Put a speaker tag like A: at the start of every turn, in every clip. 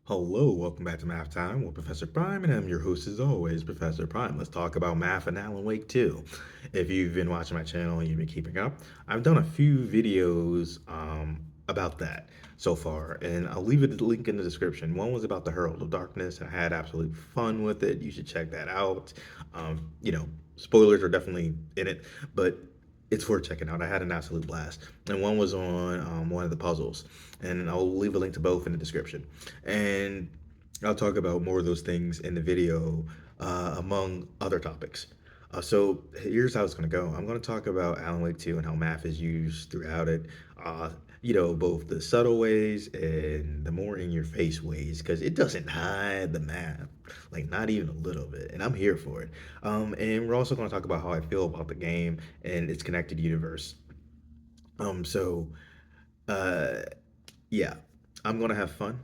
A: Hello, welcome back to Math Time with Professor Prime, and I'm your host as always, Professor Prime. Let's talk about math and Alan Wake 2. If you've been watching my channel and you've been keeping up, I've done a few videos about that so far, and I'll leave it the link in the description. One was about the Herald of Darkness. I had absolute fun with it. You should check that out. Spoilers are definitely in it, but it's worth checking out. I had an absolute blast. And one was on one of the puzzles, and I'll leave a link to both in the description. And I'll talk about more of those things in the video, among other topics. So here's how it's going to go. I'm going to talk about Alan Wake 2 and how math is used throughout it. Both the subtle ways and the more in your face ways, because it doesn't hide the math, like not even a little bit. And I'm here for it. And we're also going to talk about how I feel about the game and its connected universe. Um, so, uh, yeah, I'm going to have fun.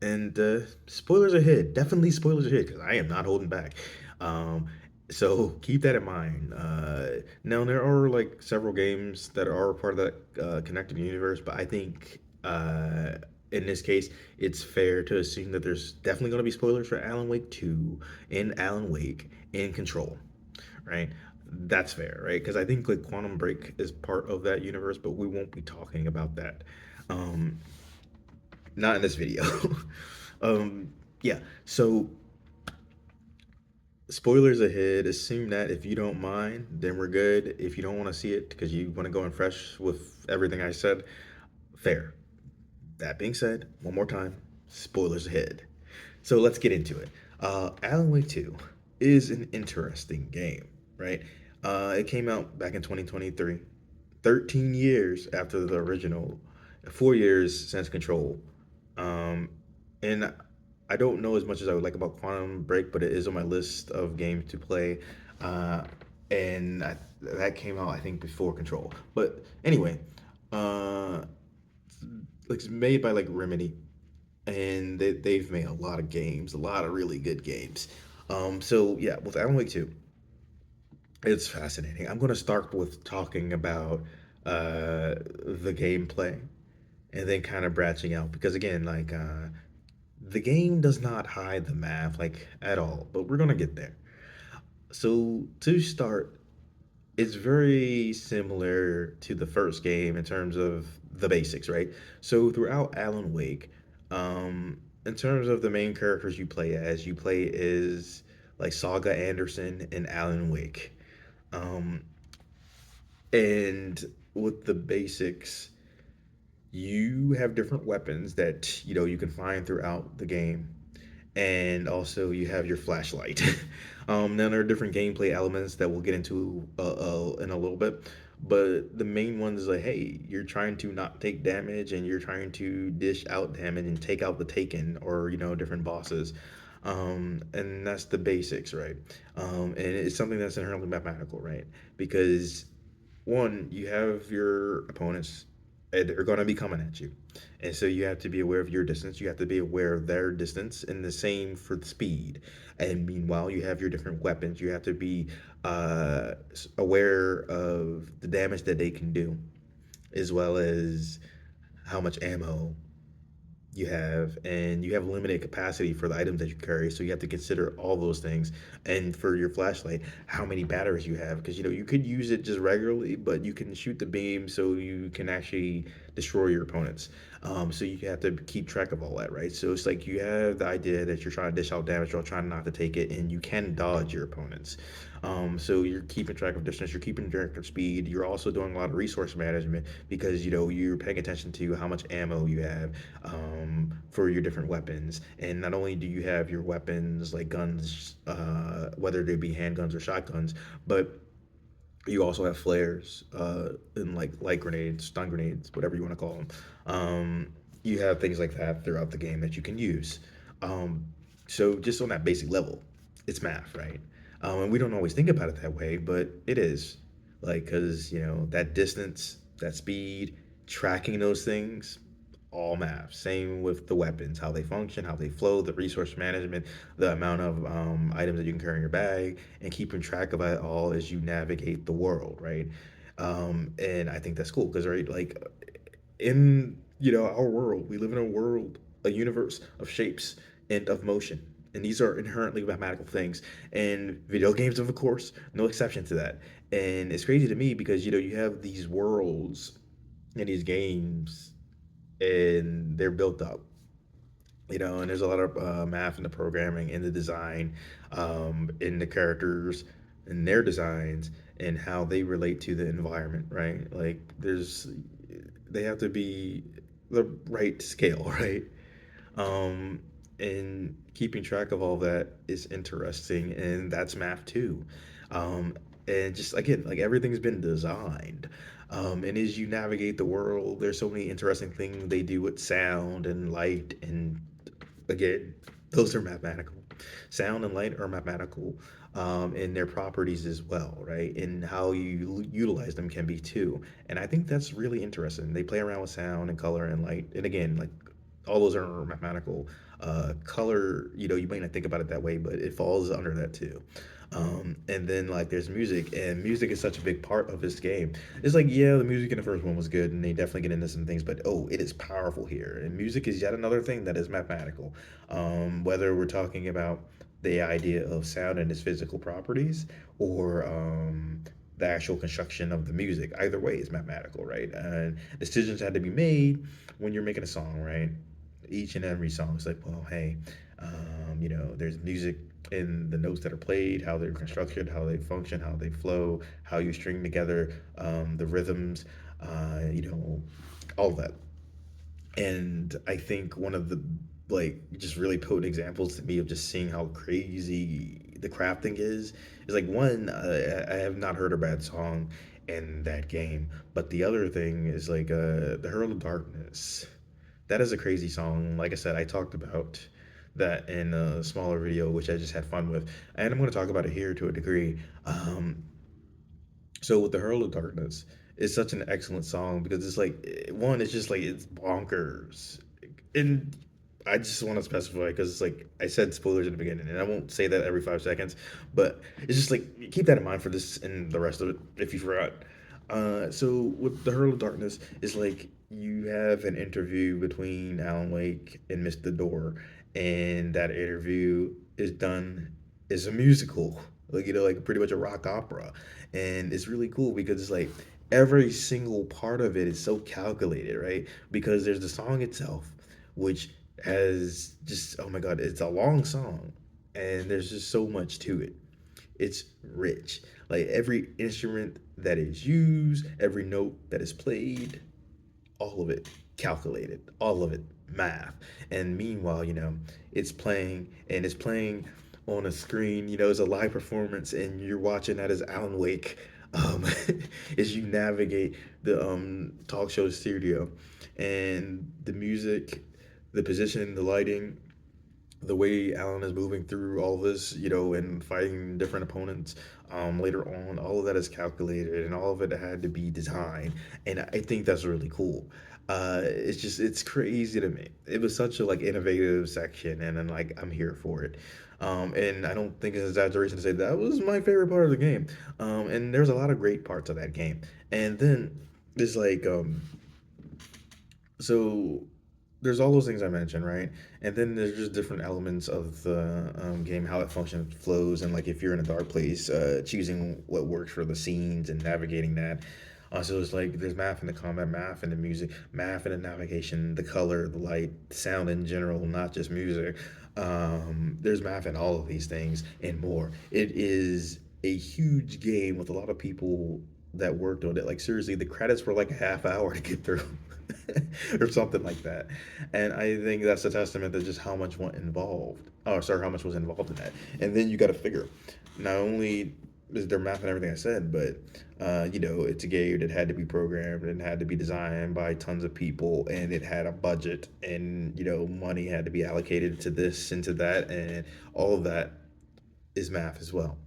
A: And spoilers ahead. Definitely spoilers ahead because I am not holding back. Um, so keep that in mind. Now there are like several games that are part of that connected universe, but I think in this case, it's fair to assume that there's definitely going to be spoilers for Alan Wake 2 and Alan Wake and Control, right? That's fair, right? Because I think like Quantum Break is part of that universe, but we won't be talking about that. Um, Not in this video. um, yeah. So spoilers ahead. Assume that if you don't mind, then we're good. If you don't want to see it because you want to go in fresh with everything I said, fair. That being said, one more time, spoilers ahead. So let's get into it. Alan Wake 2 is an interesting game, right? It came out back in 2023, 13 years after the original, 4 years since Control. Um, and I don't know as much as I would like about Quantum Break, but it is on my list of games to play. Uh, that came out, I think, before Control. But anyway, uh, it's made by like Remedy, and they've made a lot of games, a lot of really good games. So yeah, with Alan Wake 2, it's fascinating. I'm going to start with talking about the gameplay and then kind of branching out because again, the game does not hide the math like at all, but we're going to get there. So to start, it's very similar to the first game in terms of the basics, right? So throughout Alan Wake, in terms of the main characters you play as like Saga Anderson and Alan Wake. Um, and with the basics, you have different weapons that you can find throughout the game, and also you have your flashlight. Now there are different gameplay elements that we'll get into in a little bit, but the main one is like, hey, you're trying to not take damage, and you're trying to dish out damage and take out the Taken or different bosses. And that's the basics, right? And it's something that's inherently mathematical, right? Because one, you have your opponents, and they're going to be coming at you. And so you have to be aware of your distance. You have to be aware of their distance, and the same for the speed. And meanwhile, you have your different weapons. You have to be aware of the damage that they can do, as well as how much ammo and you have limited capacity for the items that you carry, so you have to consider all those things. And for your flashlight, how many batteries you have, because you could use it just regularly, but you can shoot the beam so you can actually destroy your opponents. So you have to keep track of all that, right? So it's like you have the idea that you're trying to dish out damage while trying not to take it, and you can dodge your opponents. So you're keeping track of distance, you're keeping track of speed, you're also doing a lot of resource management because you're paying attention to how much ammo you have, for your different weapons. And not only do you have your weapons like guns, whether they be handguns or shotguns, but you also have flares, and like light grenades, stun grenades, whatever you want to call them. You have things like that throughout the game that you can use. Um, so just on that basic level, it's math, right? And we don't always think about it that way, but it is. Like, because, that distance, that speed, tracking those things, all math. Same with the weapons, how they function, how they flow, the resource management, the amount of items that you can carry in your bag, and keeping track of it all as you navigate the world, right? And I think that's cool because, right, like in our world, we live in a world a universe of shapes and of motion. And these are inherently mathematical things. And video games, of course, no exception to that. And it's crazy to me because you have these worlds in these games, and they're built up, and there's a lot of math in the programming, in the design, in the characters, in their designs, and how they relate to the environment, right? Like they have to be the right scale, right? Um, and keeping track of all that is interesting, and that's math too. Um, and just again, like everything's been designed. And as you navigate the world, there's so many interesting things they do with sound and light, and again, those are mathematical. Sound and light are mathematical, in their properties as well, right? And how you utilize them can be too. And I think that's really interesting. They play around with sound and color and light, and again, like all those are mathematical. Color, you might not think about it that way, but it falls under that too. And then like there's music, and music is such a big part of this game. It's like, yeah, the music in the first one was good, and they definitely get into some things, but oh, it is powerful here. And music is yet another thing that is mathematical. Whether we're talking about the idea of sound and its physical properties, or the actual construction of the music, either way is mathematical, right? And decisions had to be made when you're making a song, right? Each and every song is like, well, hey, there's music in the notes that are played, how they're constructed, how they function, how they flow, how you string together the rhythms, all that. And I think one of the like just really potent examples to me of just seeing how crazy the crafting is like one, I have not heard a bad song in that game, but the other thing is like the Herald of Darkness. That is a crazy song. Like I said, I talked about that in a smaller video, which I just had fun with, and I'm going to talk about it here to a degree. So with the Herald of Darkness, it's such an excellent song because it's like one, it's just like it's bonkers, and I just want to specify because it's like I said spoilers in the beginning, and I won't say that every 5 seconds, but it's just like keep that in mind for this and the rest of it if you forgot. So with the Herald of Darkness is like you have an interview between Alan Wake and Mr. Door, and that interview is done is a musical, like like pretty much a rock opera, and it's really cool because it's like every single part of it is so calculated, right? Because there's the song itself, which has just oh my god, it's a long song, and there's just so much to it. It's rich. Like every instrument that is used, every note that is played, all of it calculated, all of it math. And meanwhile, it's playing on a screen, it's a live performance, and you're watching that as Alan Wake, um, as you navigate the talk show studio, and the music, the position, the lighting, the way Alan is moving through all this, and fighting different opponents later on, all of that is calculated, and all of it had to be designed, and I think that's really cool. It's crazy to me. It was such a like innovative section, and then like I'm here for it. And I don't think it's an exaggeration to say that was my favorite part of the game. And there's a lot of great parts of that game, and then there's like so there's all those things I mentioned, right? And then there's just different elements of the game, how it functions, flows, and like if you're in a dark place, choosing what works for the scenes and navigating that. So it's like there's math in the combat, math in the music, math in the navigation, the color, the light, the sound in general, not just music. There's math in all of these things and more. It is a huge game with a lot of people that worked on it. Like seriously, the credits were like a half hour to get through. Or something like that. And I think that's a testament to just how much went involved. Oh, sorry, how much was involved in that. And then you got to figure, not only is there math and everything I said, but it's a game that had to be programmed and had to be designed by tons of people, and it had a budget, and money had to be allocated to this and to that, and all of that is math as well.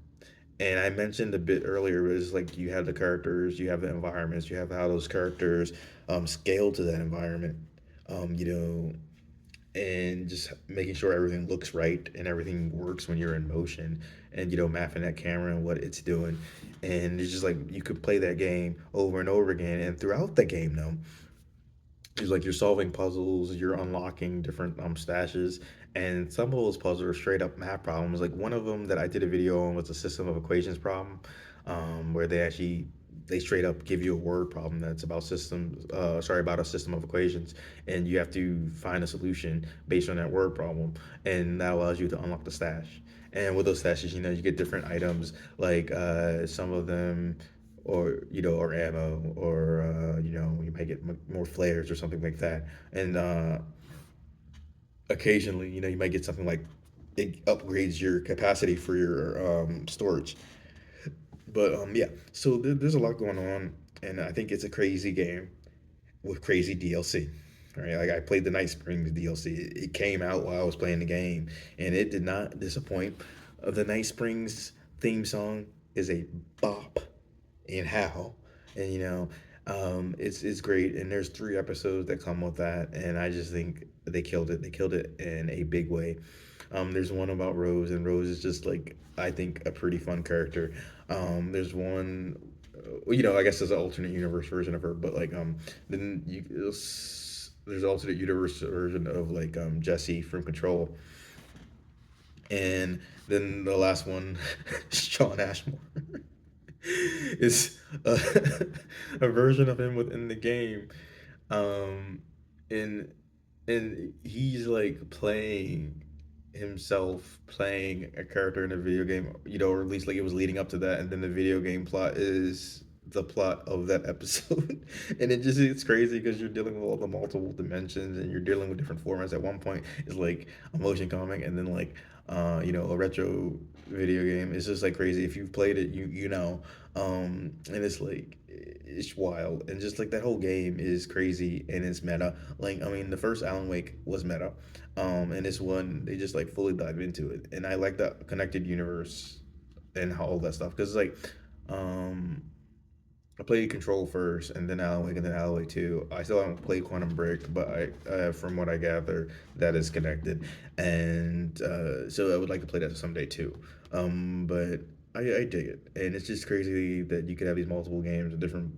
A: And I mentioned a bit earlier is like you have the characters, you have the environments, you have how those characters scale to that environment, um, you know, and just making sure everything looks right and everything works when you're in motion, and mapping that camera and what it's doing. And it's just like you could play that game over and over again, and throughout the game though, It's like you're solving puzzles, you're unlocking different stashes, and some of those puzzles are straight up math problems. Like one of them that I did a video on was a system of equations problem, where they straight up give you a word problem that's about about a system of equations, and you have to find a solution based on that word problem, and that allows you to unlock the stash. And with those stashes, you get different items, like some of them, or ammo, or you might get more flares or something like that. And occasionally, you might get something like it upgrades your capacity for your storage. But yeah, so there's a lot going on, and I think it's a crazy game with crazy DLC. Right, like I played the Night Springs DLC. It came out while I was playing the game, and it did not disappoint. The Night Springs theme song is a bop and how, and it's great. And there's 3 episodes that come with that, and I just think they killed it. They killed it in a big way. There's one about Rose, and Rose is just like, I think, a pretty fun character. There's one, I guess there's an alternate universe version of her, but like then you there's an alternate universe version of like Jesse from Control, and then the last one, Sean Ashmore. Is a version of him within the game, um, and he's like playing himself playing a character in a video game, or at least like it was leading up to that, and then the video game plot is the plot of that episode. And it's crazy because you're dealing with all the multiple dimensions, and you're dealing with different formats. At one point it's like a motion comic, and then like a retro video game. It's just like crazy. If you've played it, and it's like it's wild, and just like that whole game is crazy, and it's meta. Like, I mean, the first Alan Wake was meta, and this one they just like fully dive into it, and I like that connected universe and how all that stuff, because like, um, I played Control first, and then Alan Wake, and then Alan Wake 2. I still haven't played Quantum Break, but from what I gather, that is connected, and so I would like to play that someday too. But I dig it, and it's just crazy that you could have these multiple games with different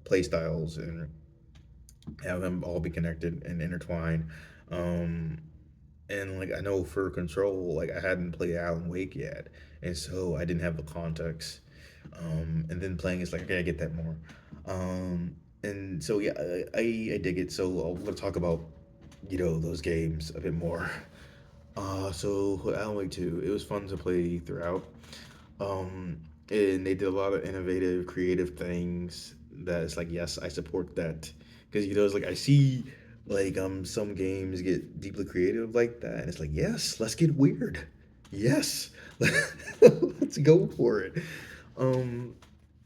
A: play styles and have them all be connected and intertwined. Um, and like I know for Control, like I hadn't played Alan Wake yet, and so I didn't have the context. And then playing is like, okay, I get that more. And so yeah, I dig it. So I'm gonna talk about those games a bit more. So Alan Wake 2, it was fun to play throughout. Um, and they did a lot of innovative, creative things. That it's like, yes, I support that, because it's like I see like some games get deeply creative like that, and it's like, yes, let's get weird, yes, let's go for it. Um,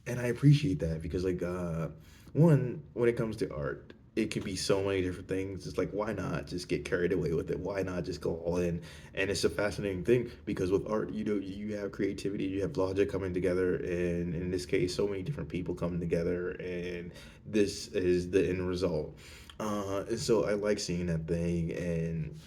A: and I appreciate that because like one, when it comes to art, it could be so many different things. It's like, why not just get carried away with it? Why not just go all in? And it's a fascinating thing because with art, you have creativity, you have logic coming together, and in this case, so many different people coming together, and this is the end result. And so I like seeing that thing, and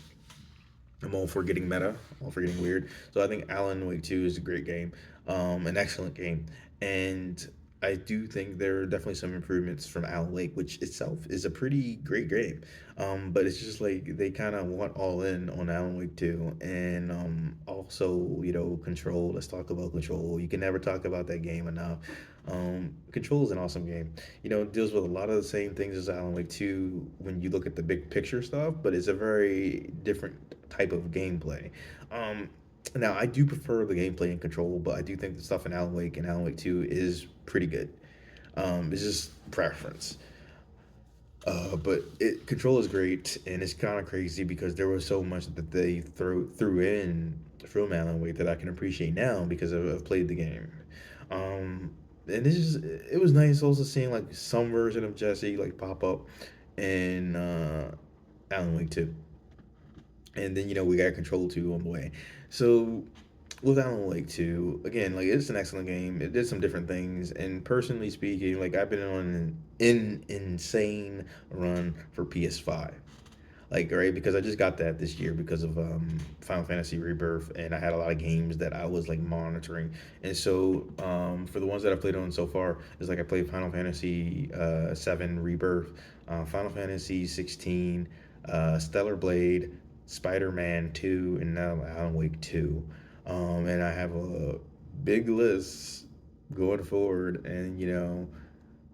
A: I'm all for getting meta, all for getting weird. So I think Alan Wake 2 is a great game, an excellent game. And I do think there are definitely some improvements from Alan Wake, which itself is a pretty great game. But it's just like they kind of went all in on Alan Wake 2. And also, Control. Let's talk about Control. You can never talk about that game enough. Control is an awesome game. It deals with a lot of the same things as Alan Wake 2 when you look at the big picture stuff, but it's a very different type of gameplay. Um, Now, I do prefer the gameplay in Control, but I do think the stuff in Alan Wake and Alan Wake 2 is pretty good. It's just preference. But Control is great, and it's kind of crazy because there was so much that they threw in from Alan Wake that I can appreciate now because I've played the game. Um, and it was nice also seeing like some version of Jesse like pop up in Alan Wake 2. And then we got Control 2 on the way. So with Alan Wake 2, again, like it's an excellent game. It did some different things, and personally speaking, like I've been on an insane run for PS5. Like, right, because I just got that this year because of Final Fantasy Rebirth, and I had a lot of games that I was like monitoring. And so for the ones that I've played on so far, it's like I played Final Fantasy 7 Rebirth, Final Fantasy 16, Stellar Blade, Spider-Man 2, and now Alan Wake 2. And I have a big list going forward, and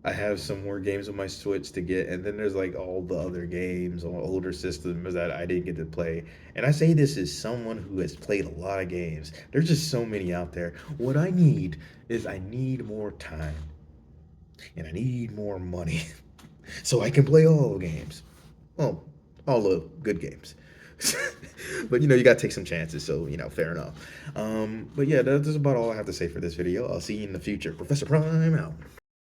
A: I have some more games on my Switch to get, and then there's like all the other games on older systems that I didn't get to play. And I say this as someone who has played a lot of games. There's just so many out there. What I need is I need more time and I need more money so I can play all the games. Well, all the good games. But you gotta take some chances, so fair enough. But yeah, that's about all I have to say for this video. I'll see you in the future. Professor Prime out.